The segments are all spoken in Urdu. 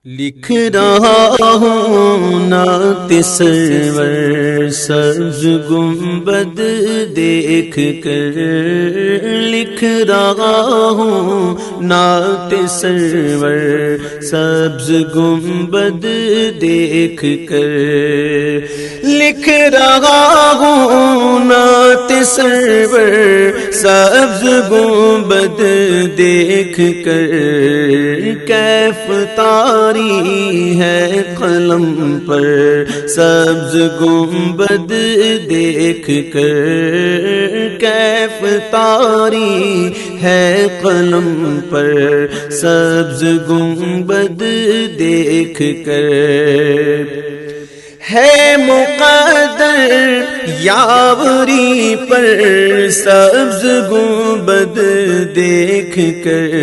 لکھ رہا ہوں نعت سرور سبز گنبد دیکھ کر، لکھ رہا ہوں نعت سرور سبز گنبد دیکھ کر، لکھ رہا ہوں نعت سرور سبز گنبد دیکھ کر، کیف طاری ہے قلم پر سبز گنبد دیکھ کر، کیف طاری ہے قلم پر سبز گنبد دیکھ کر، ہے مقدر یاوری پر سبز گنبد دیکھ کر،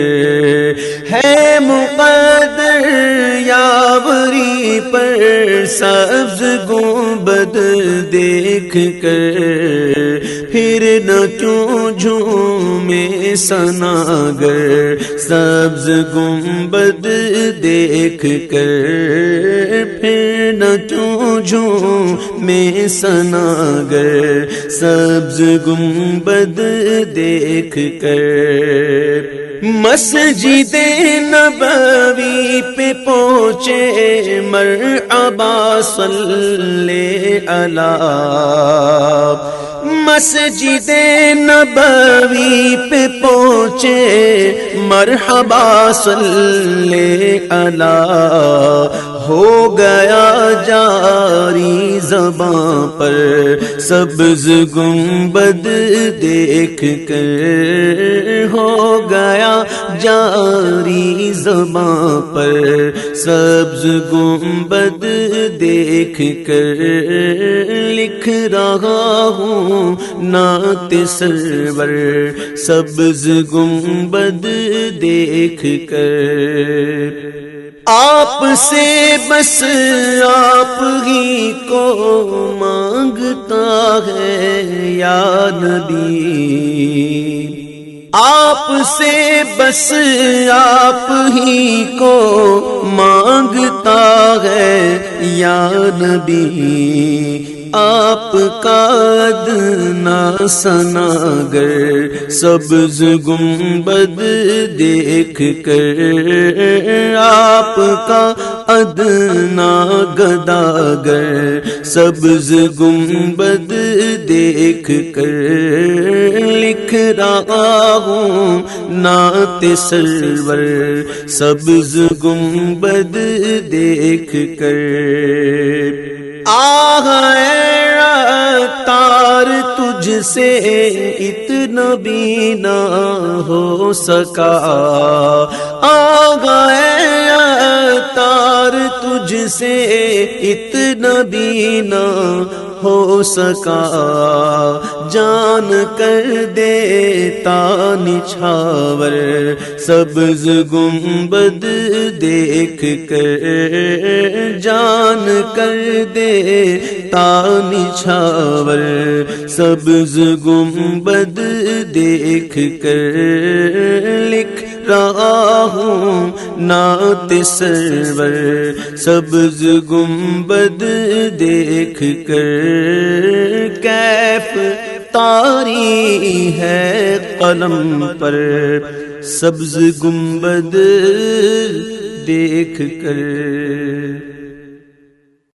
ہے مقدر یاوری پر سبز گنبد دیکھ کر، پھر نہ کیوں جھومے ثناگر سبز گنبد دیکھ کر، پھر نہ کیوں جھومے ثناگر سبز گنبد دیکھ کر، مسجد نبوی پہ پہنچے مرحبا صلی علی، مسجد نبوی پہ پہنچے مرحبا صلی علی، ہو گیا جاری زباں پر سبز گنبد دیکھ کر، ہو گیا جاری زباں پر سبز گنبد دیکھ کر، لکھ رہا ہوں نعت سرور سبز گنبد دیکھ کر، آپ سے بس آپ ہی کو مانگتا ہے یا نبی، آپ سے بس آپ ہی کو مانگتا ہے یا نبی، آپ کا ادنا ثناگر سبز گنبد دیکھ کر، آپ کا ادنا گداگر سبز گنبد دیکھ کر، لکھ رہا ہوں نعت سرور سبز گنبد دیکھ کر، آہ تار تجھ سے اتنا بھی نہ ہو سکا، آہ تار تجھ سے اتنا بھی نہ ہو سکا، جان کر دیتا نچھاور سبز گنبد دیکھ کر، جان کر دیتا نچھاور سبز گنبد دیکھ کر، لکھ رہا ہوں نعت سرور سبز گنبد دیکھ کر، کیف طاری ہے قلم پر سبز گنبد دیکھ کر۔